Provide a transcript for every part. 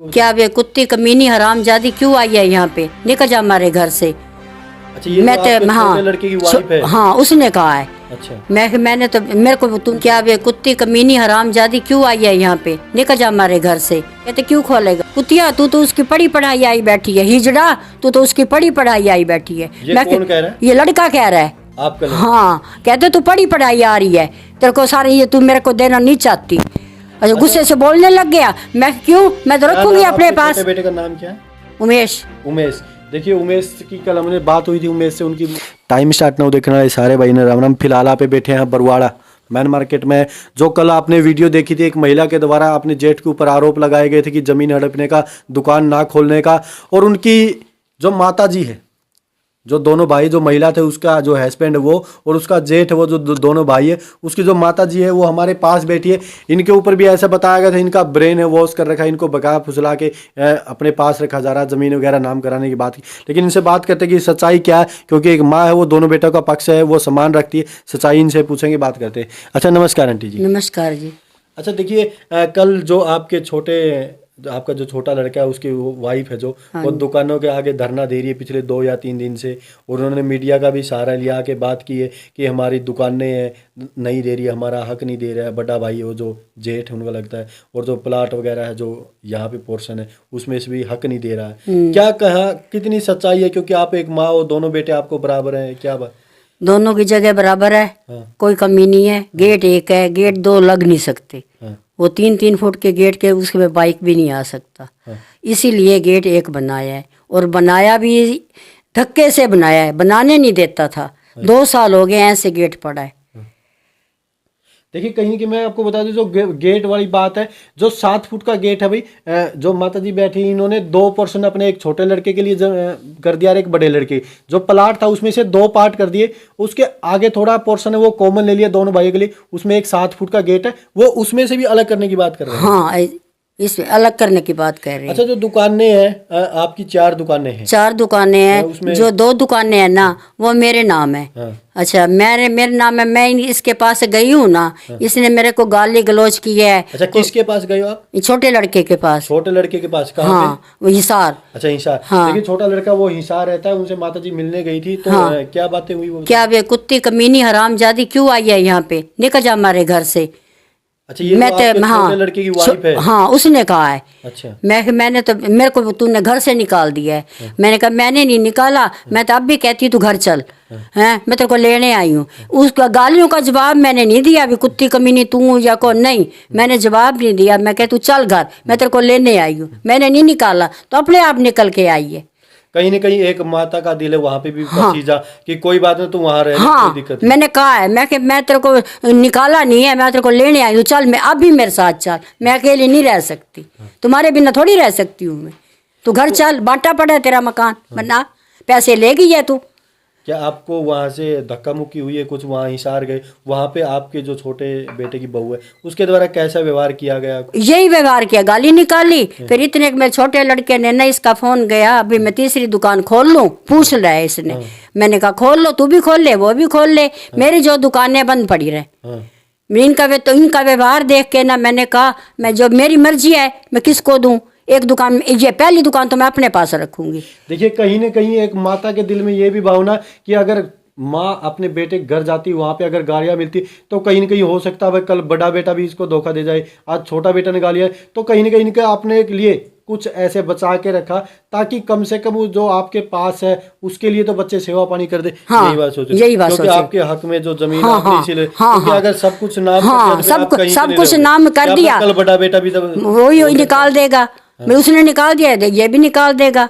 क्या वे कुत्ती कमीनी हरामजादी क्यों आई है यहाँ पे, निकल जा हमारे घर से। अच्छा, ये मैं तो आपके हाँ छोटे लड़के की वाइफ है। हाँ उसने कहा है। अच्छा, मैंने तो मेरे को तुम क्या वे कुत्ती कमीनी हरामजादी क्यों आई है यहाँ पे, निकल जा हमारे घर से। कहते क्यों खोलेगा कुतिया, तू तो उसकी पढ़ी पढ़ाई आई बैठी है, हिजड़ा तू तो उसकी पढ़ी पढ़ाई आई बैठी है। ये कौन कह रहा है? ये लड़का कह रहा है आपका लड़का? हाँ कहते तू पढ़ी पढ़ाई आ रही है, तेरे को सारे ये तू मेरे को देना नहीं चाहती। अच्छा गुस्से से बोलने लग गया। मैं क्यों, मैं तो रखूंगी अपने पास। छोटे बेटे का नाम क्या है? उमेश। उमेश। देखिए उमेश की कल हमने बात हुई थी उमेश से, उनकी टाइम स्टार्ट ना हो देखना है सारे भाई ने। राम फिलहाल आप बैठे हैं बरवाड़ा मैन मार्केट में। जो कल आपने वीडियो देखी थी, एक महिला के द्वारा अपने जेठ के ऊपर आरोप लगाए गए थे कि जमीन हड़पने का, दुकान ना खोलने का, और उनकी जो माता जी है, जो दोनों भाई, जो महिला थे उसका जो हस्बैंड है वो, और उसका जेठ है वो, जो दोनों भाई है, उसकी जो माता जी है वो हमारे पास बैठी है। इनके ऊपर भी ऐसा बताया गया था इनका ब्रेन है वॉश कर रखा है, इनको बगा फुसला के अपने पास रखा जा रहा है, ज़मीन वगैरह नाम कराने की बात की। लेकिन इनसे बात करते कि सच्चाई क्या है, क्योंकि एक माँ है वो दोनों बेटों का पक्ष है, वो सम्मान रखती है। सच्चाई इनसे पूछेंगे, बात करते हैं। अच्छा नमस्कार आंटी जी। नमस्कार जी। अच्छा देखिए, कल जो आपके आपका जो छोटा लड़का है उसकी वाइफ है जो, वो दुकानों के आगे धरना दे रही है पिछले 2 या 3 दिन से, और उन्होंने मीडिया का भी सहारा लिया के बात की है कि हमारी दुकानें नहीं दे रही है, हमारा हक नहीं दे रहा है। बड़ा भाई है वो, जो जेठ है उनका लगता है, और जो प्लाट वगैरह है जो यहाँ पे पोर्शन है उसमें से भी हक नहीं दे रहा है। क्या कहा, कितनी सच्चाई है? क्योंकि आप एक माँ हो, दोनों बेटे आपको बराबर हैं, क्या बात? दोनों की जगह बराबर है। हाँ। कोई कमी नहीं है। गेट एक है, गेट 2 लग नहीं सकते। हाँ। वो 3-3 फुट के गेट के, उसके में बाइक भी नहीं आ सकता। हाँ। इसीलिए गेट एक बनाया है, और बनाया भी धक्के से बनाया है, बनाने नहीं देता था। 2 साल हो गए ऐसे गेट पड़ा है। देखिए कहीं कि मैं आपको बता दूं, जो गेट वाली बात है, जो 7 फुट का गेट है भाई, जो माता जी बैठी, इन्होंने 2% अपने एक छोटे लड़के के लिए कर दिया और एक बड़े लड़के, जो प्लाट था उसमें से 2 पार्ट कर दिए। उसके आगे थोड़ा पोर्शन है वो कॉमन ले लिया दोनों भाइयों के लिए, उसमें एक 7 फुट का गेट है, वो उसमें से भी अलग करने की बात कर रहे हैं। हाँ इसमें अलग करने की बात कर रहे हैं। अच्छा, जो दुकानें हैं आपकी 4 दुकानें हैं? 4 दुकानें हैं। जो 2 दुकानें हैं ना वो मेरे नाम है। हाँ। अच्छा मेरे नाम है। मैं इसके पास गई हूँ ना। हाँ। इसने मेरे को गाली गलौज की है। अच्छा, किसके पास गए हो आप? छोटे लड़के के पास। छोटे लड़के के पास कहाँ हाँ, पे? वो हिसार। अच्छा हिसार। हाँ। देखिए छोटा लड़का वो हिसार रहता है, उनसे माता जी मिलने गई थी तो हाँ। क्या बातें हुई वो? क्या वे कुत्ती कमीनी हरामजादी क्यों आई है यहाँ पे, निकल जा हमारे घर से। अच्छा, ये तो आपके छोटे लड़के की वाइफ है? हाँ उसने कहा है। अच्छा। मैंने तो, मेरे को तूने घर से निकाल दिया है। हाँ। मैंने कहा मैंने नहीं निकाला। मैं तो अब भी कहती तू घर चल। हैं, मैं तेरे को लेने आई हूँ। उसका गालियों का जवाब मैंने नहीं दिया, अभी कुत्ती कमीनी तू या कौन, नहीं मैंने जवाब नहीं दिया। मैं कह तू चल घर, मैं तेरे को लेने आई हूँ। मैंने नहीं निकाला तो अपने आप निकल के आई है। कहीं न कहीं एक माता का दिल है, वहाँ पे भी पसीजा कि कोई बात नहीं, तू वहाँ रह, हाँ, कोई दिक्कत नहीं। मैंने कहा है, मैं तेरे को निकाला नहीं है, मैं तेरे को लेने आई हूँ, चल मैं अब भी मेरे साथ चल, मैं अकेली नहीं रह सकती, तुम्हारे बिना थोड़ी रह सकती हूँ मैं। तू घर चल, बांटा पड़ा है तेरा मकान, वरना पैसे लेगी है तू। क्या आपको वहाँ से धक्का मुक्की हुई है कुछ? वहाँ हिसार गए, वहाँ पे आपके जो छोटे बेटे की बहू है उसके द्वारा कैसा व्यवहार किया गया? यही व्यवहार किया, गाली निकाली। फिर इतने मेरे छोटे लड़के ने ना, इसका फोन गया, अभी मैं तीसरी दुकान खोल लूँ, पूछ रहा है इसने। मैंने कहा खोल लो, तू भी खोल ले, वो भी खोल ले, मेरी जो दुकानें बंद पड़ी रहे। इनका व्यवहार देख के ना मैंने कहा मैं, जो मेरी मर्जी है मैं किसको दूं, एक दुकान, ये पहली दुकान तो मैं अपने पास रखूंगी। देखिए कहीं न कहीं एक माता के दिल में ये भी भावना कि अगर माँ अपने बेटे के घर जाती, वहाँ पे अगर गालियाँ मिलती तो कहीं न कहीं हो सकता है कल बड़ा बेटा भी इसको धोखा दे जाए। आज छोटा बेटा ने गालियाँ, तो कहीं न कहीं इनका अपने लिए कुछ ऐसे बचा के रखा ताकि कम से कम जो आपके पास है उसके लिए तो बच्चे सेवा पानी कर दे। हाँ, यही बात सोचो, यही बात क्योंकि आपके हक में जो जमीन आपने इसीलिए, क्योंकि अगर सब कुछ नाम सब कुछ नाम कर दिया, कल बड़ा बेटा भी वही निकाल देगा। मैं उसने निकाल दिया, ये भी निकाल देगा।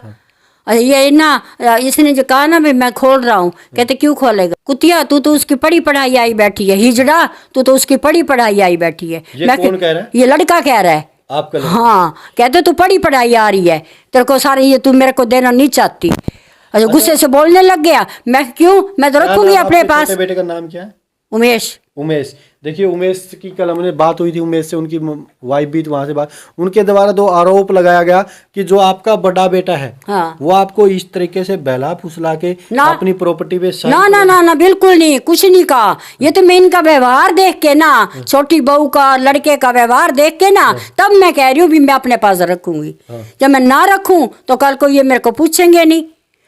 ये ना, इसने जो कहा ना भी मैं खोल रहा हूँ, कहते क्यों खोलेगा कुतिया, तू तो उसकी पढ़ी पढ़ाई आई बैठी है, हिजड़ा तू तो उसकी पढ़ी पढ़ाई आई बैठी है। ये कौन कह रहा है? ये लड़का कह रहा है आपका लड़का? हाँ कहते तू पढ़ी पढ़ाई आ रही है, तेरे को सारे ये तू मेरे को देना नहीं चाहती। अच्छा गुस्से से बोलने लग गया। मैं क्यों, मैं तो रखूंगी अपने पास। बेटे का नाम क्या है? उमेश। उमेश, देखिए उमेश की कल हमने बात हुई थी उमेश से, उनकी वाइफ भी वहां से बात, उनके द्वारा 2 आरोप लगाया गया कि जो आपका बड़ा बेटा है हाँ। वो आपको इस तरीके से बहला फुसला के अपनी प्रॉपर्टी पे ना ना ना ना बिल्कुल नहीं, कुछ नहीं कहा। ये तो मैं इनका व्यवहार देख के ना, छोटी बहू का लड़के का व्यवहार देख के ना, तब मैं कह रही हूँ भी मैं अपने पास रखूंगी। जब मैं ना रखूं तो कल को ये मेरे को पूछेंगे नहीं।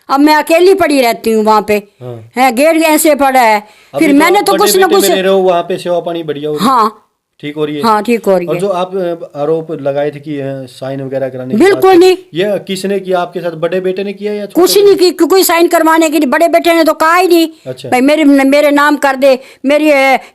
अब मैं अकेली पड़ी रहती हूँ वहां पे, है गेट ऐसे पड़ा है, फिर मैंने तो कुछ ना कुछ वहाँ पे सेवा पानी बढ़िया हो, हाँ ठीक हो रही है। हाँ ठीक हो रही है। और जो आप आरोप लगाए थे कि साइन वगैरह कराने की बिल्कुल बात, नहीं। ये किसने किया आपके साथ, बड़े बेटे ने किया या कुछ नहीं की, कोई साइन करवाने की नहीं, बड़े बेटे ने तो कहा ही नहीं। अच्छा। भाई मेरे नाम कर दे, मेरी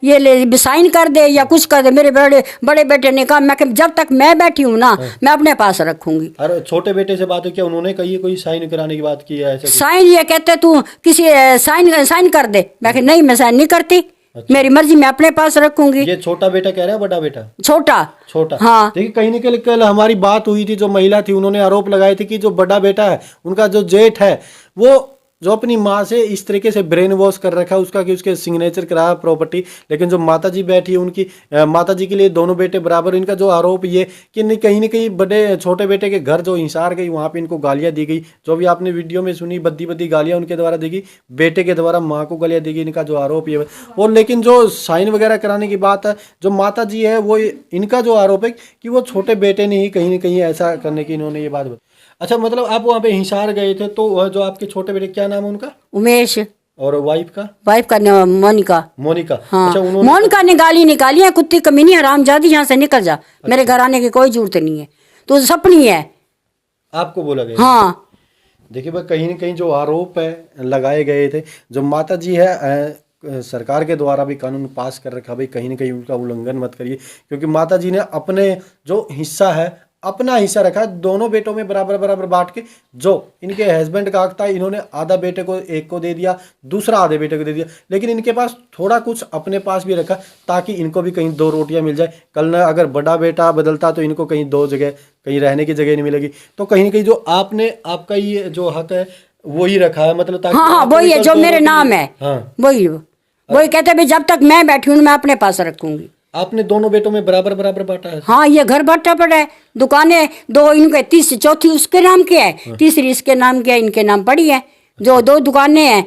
ये ले साइन कर दे या कुछ कर दे। मेरे बड़े बेटे ने कहा, मैं जब तक मैं बैठी हूँ ना मैं अपने पास रखूंगी। अरे छोटे बेटे से बात है क्या, उन्होंने कही कोई साइन कराने की बात की है ऐसा? साइन ये कहते तू किसी साइन कर दे, मैं नहीं मैं साइन नहीं करती। अच्छा। मेरी मर्जी मैं अपने पास रखूंगी। ये छोटा बेटा कह रहा है, बड़ा बेटा? छोटा। हाँ। देखिए कहीं न कहीं कल हमारी बात हुई थी, जो महिला थी उन्होंने आरोप लगाए थे कि जो बड़ा बेटा है उनका जो जेठ है वो जो अपनी माँ से इस तरीके से ब्रेन वॉश कर रखा है उसका कि उसके सिग्नेचर कराया प्रॉपर्टी, लेकिन जो माता जी बैठी है उनकी माता जी के लिए दोनों बेटे बराबर। इनका जो आरोप ये कि कहीं न कहीं बड़े छोटे बेटे के घर जो हिंसार गई वहाँ पे इनको गालियाँ दी गई, जो भी आपने वीडियो में सुनी बद्दी गालियाँ उनके द्वारा दी गई, बेटे के द्वारा माँ को गालियाँ दी गई, इनका जो आरोप ये। और लेकिन जो साइन वगैरह कराने की बात है, जो माता जी है वो इनका जो आरोप है कि वो छोटे बेटे ने ही कहीं न कहीं ऐसा करने की इन्होंने ये बात। अच्छा, मतलब आप वहाँ पे हिसार गए थे तो वह जो आपके छोटे बेटे, क्या नाम है उनका? उमेश। और वाइफ का? मोनिका। हाँ। अच्छा, मोनिका ने गाली निकाली है, कुत्ती कमीनी हरामजादी, यहाँ से निकल जा। अच्छा। मेरे घर आने की कोई जरूरत नहीं है, तो सपनी है। आपको बोला गया? हाँ। देखिए भाई, कहीं न कहीं जो आरोप है लगाए गए थे, जो माता जी है सरकार के द्वारा भी कानून पास कर रखा भाई कहीं न कहीं उनका उल्लंघन मत करिए, क्योंकि माता जी ने अपने जो हिस्सा है अपना हिस्सा रखा, दोनों बेटों में बराबर बांट के। जो इनके हस्बैंड का हक था इन्होंने आधा बेटे को एक को दे दिया, दूसरा आधे बेटे को दे दिया, लेकिन इनके पास थोड़ा कुछ अपने पास भी रखा ताकि इनको भी कहीं 2 रोटियां मिल जाए। कल ना अगर बड़ा बेटा बदलता तो इनको कहीं 2 जगह कहीं रहने की जगह नहीं मिलेगी। तो कहीं न कहीं जो आपने आपका ये जो हक है वही रखा है, मतलब ताकि हाँ वही है जो मेरे नाम है। हाँ। वही कहते हैं जब तक मैं बैठी हूँ मैं अपने पास रखूंगी। आपने दोनों बेटों में बराबर बांटा है? हाँ, ये घर बांटा पड़ा है, दुकानें 2 इनके, तीसरी चौथी उसके नाम की है, तीसरी इसके नाम की है, इनके नाम पड़ी है। जो 2 दुकानें हैं,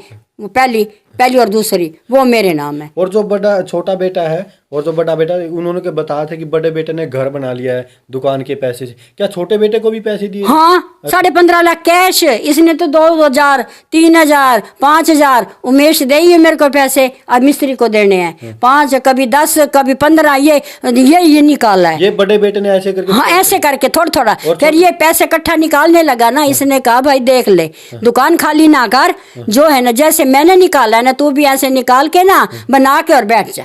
पहली और दूसरी वो मेरे नाम है। और जो छोटा बेटा है और जो बड़ा बेटा, उन्होंने बताया था कि बड़े बेटे ने घर बना लिया है दुकान के पैसे से, क्या छोटे बेटे को भी पैसे दिए? हाँ। 15.5 लाख कैश, इसने तो 2,000 3,000 5,000 उमेश दे ही मेरे को पैसे, अब मिस्त्री को देने हैं 5, कभी 10, कभी 15, ये निकाला है। ये बड़े बेटे ने ऐसे करके? हाँ, ऐसे करके थोड़ा फिर ये पैसे इकट्ठा निकालने लगा ना। इसने कहा भाई देख ले, दुकान खाली ना कर, जो है ना जैसे मैंने निकाला है ना तू भी ऐसे निकाल के ना बना के और बैठ जा।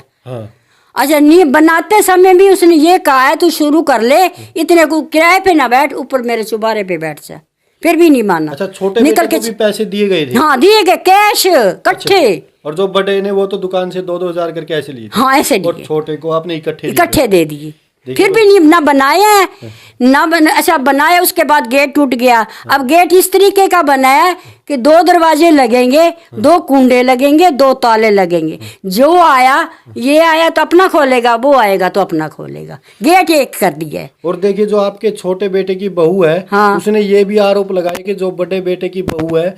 अच्छा, नहीं बनाते समय भी उसने ये कहा है तू शुरू कर ले, इतने को किराए पे ना बैठ, ऊपर मेरे चुबारे पे बैठ जा, फिर भी नहीं माना। अच्छा, छोटे बेटे को भी पैसे दिए गए थे? हाँ दिए गए, कैश इकट्ठे। और जो बड़े ने वो तो दुकान से 2-2 हजार करके ऐसे लिए? हाँ ऐसे लिए। और छोटे को आपने इकट्ठे दे दिए, फिर भी नहीं ना बनाया है अच्छा बनाया, उसके बाद गेट टूट गया। अब गेट इस तरीके का बनाया कि 2 दरवाजे लगेंगे, 2 कुंडे लगेंगे, 2 ताले लगेंगे। जो आया ये आया तो अपना खोलेगा, वो आएगा तो अपना खोलेगा, गेट एक कर दिया है। और देखिए जो आपके छोटे बेटे की बहू है, हाँ। उसने ये भी आरोप लगाया कि जो बड़े बेटे की बहू है,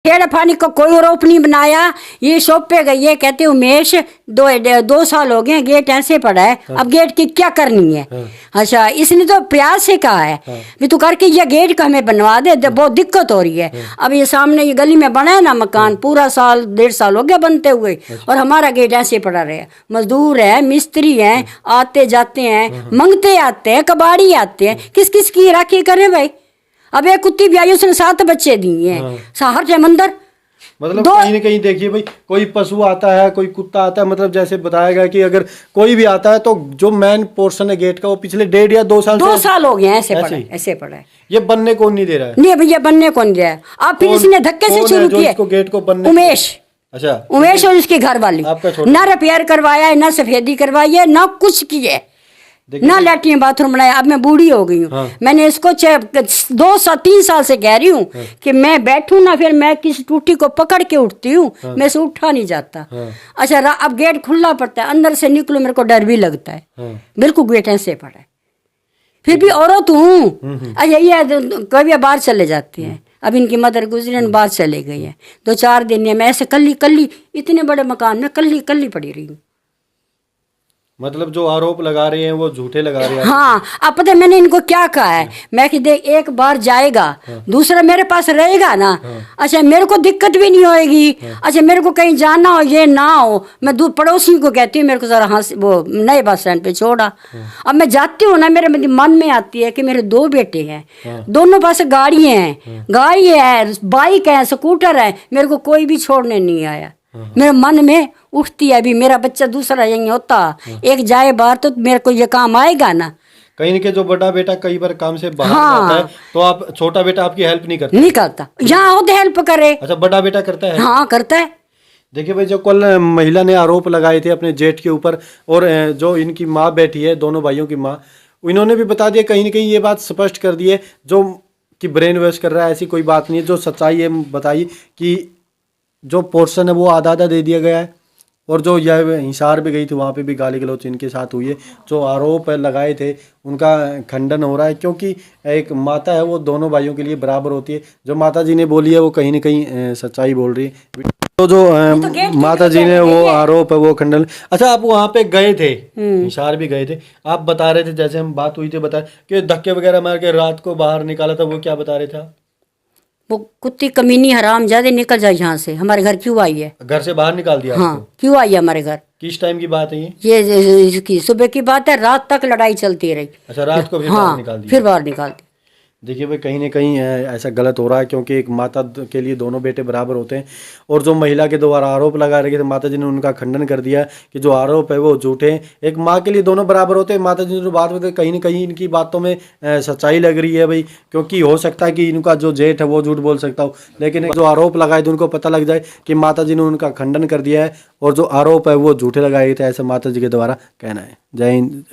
छेड़खानी को कोई आरोप नहीं बनाया। ये शॉप पे गई है, कहते उमेश 2 साल हो गए गेट ऐसे पड़ा है। हाँ। अब गेट की क्या करनी है? हाँ। अच्छा, इसने तो प्यास से कहा है। हाँ। भी तू करके ये गेट का हमें बनवा दे, बहुत दिक्कत हो रही है। हाँ। अब ये सामने ये गली में बना है ना मकान, पूरा 1.5 साल हो गया बनते हुए, और हमारा गेट ऐसे पड़ा रहा। मजदूर है, मिस्त्री है, आते जाते हैं, मंगते आते हैं, कबाड़ी आते हैं, किस किस की राखी करे भाई। अब एक कुत्ती भी आई, उसने 7 बच्चे दिए हैं। हर जमंदर मतलब कहीं न कहीं देखिए भाई, कोई पशु आता है, कोई कुत्ता आता है, मतलब जैसे बताया गया कि अगर कोई भी आता है तो जो मेन पोर्शन है गेट का वो पिछले 1.5 या 2 साल हो गए ऐसे पड़ा है। ये बनने कौन नहीं दे रहा है? नहीं भैया, बनने कौन नहीं दे रहा है। अब फिर इसने धक्के से शुरू किया गेट को बनने। उमेश। अच्छा, उमेश और उसकी घर वाली, ना रिपेयर करवाया है, ना सफेदी करवाई है, ना कुछ किए। ना लैट्रिन बाथरूम बनाया। अब मैं बूढ़ी हो गई हूँ। हाँ। मैंने इसको 2-3 साल से कह रही हूँ कि मैं बैठूं ना, फिर मैं किसी टूटी को पकड़ के उठती हूँ, मैं से उठा नहीं जाता। अच्छा अब गेट खुला पड़ता है, अंदर से निकलो मेरे को डर भी लगता है, बिल्कुल गेट ऐसे पड़ा है, फिर भी औरत हूँ। अच्छा ये कभी बाहर चले जाती हैं। अब इनकी मदर गुजरी बाहर चले गई है, 2-4 दिन है, मैं ऐसे कल्ली इतने बड़े मकान में कल्ली पड़ी रही हूँ। मतलब जो आरोप लगा रहे हैं वो झूठे लगा रहे हैं। हाँ, अब पता है मैंने इनको क्या कहा है, मैं कि देख एक बार जाएगा, दूसरा मेरे पास रहेगा ना। अच्छा मेरे को दिक्कत भी नहीं होएगी। अच्छा मेरे को कहीं जाना हो, ये ना हो, मैं पड़ोसी को कहती हूँ मेरे को जरा वो नए बस स्टैंड पे छोड़ा। अब मैं जाती हूँ ना, मेरे मन में आती है कि मेरे 2 बेटे हैं, दोनों पास गाड़ी है, बाइक है, स्कूटर है, मेरे को कोई भी छोड़ने नहीं आया। मेरे मन में उठती है अभी मेरा बच्चा दूसरा यही होता, एक जाए बाहर तो मेरे को ये काम आएगा ना। कहीं के जो बड़ा बेटा कई बार काम से बाहर जाता है तो आप छोटा बेटा आपकी हेल्प नहीं करता? यहाँ हो तो हेल्प करे। अच्छा बड़ा बेटा करता है? हाँ करता है। देखिए भाई, जो कल महिला ने आरोप लगाए थे अपने जेठ के ऊपर, और जो इनकी माँ बैठी है, दोनों भाइयों की माँ, इन्होंने भी बता दिया, कहीं ना कहीं ये बात स्पष्ट कर दी है जो कि ब्रेन वॉश कर रहा है, ऐसी कोई बात नहीं है। जो सच्चाई है बताई कि जो पोर्शन है वो आधा दे दिया गया है, और जो यह हिसार भी गई थी वहाँ पे भी गाली गलौच इनके साथ हुई है। जो आरोप लगाए थे उनका खंडन हो रहा है, क्योंकि एक माता है वो दोनों भाइयों के लिए बराबर होती है। जो माता जी ने बोली है वो कहीं ना कहीं सच्चाई बोल रही है। तो जो माता जी ने वो आरोप है वो खंडन। अच्छा आप वहाँ पे गए थे, हिसार भी गए थे, आप बता रहे थे, जैसे हम बात हुई थी, बता कि धक्के वगैरह मार के रात को बाहर निकाला था, वो क्या बता रहे थे? वो कुत्ती कमीनी हराम ज्यादा निकल जाए यहाँ से, हमारे घर क्यों आई है? घर से बाहर निकाल दिया? हाँ क्यों आई है हमारे घर? किस टाइम की बात है ये इसकी सुबह की बात है, रात तक लड़ाई चलती रही। अच्छा रात को फिर हाँ, बाहर निकाल दिया? फिर बाहर निकाल दिया। देखिए भाई, कहीं ना कहीं ऐसा गलत हो रहा है, क्योंकि एक माता के लिए दोनों बेटे बराबर होते हैं। और जो महिला के द्वारा आरोप लगा रहे थे, माता जी ने उनका खंडन कर दिया कि जो आरोप है वो झूठे हैं। एक माँ के लिए दोनों बराबर होते हैं। माता जी ने जो बात बताई, कहीं ना कहीं इनकी बातों में सच्चाई लग रही है भाई, क्योंकि हो सकता है कि इनका जो जेठ है वो झूठ बोल सकता हो, लेकिन जो आरोप लगाए थे उनको पता लग जाए कि माता जी ने उनका खंडन कर दिया है, और जो आरोप है वो झूठे लगाए थे, ऐसा माता जी के द्वारा कहना है। जय हिंद।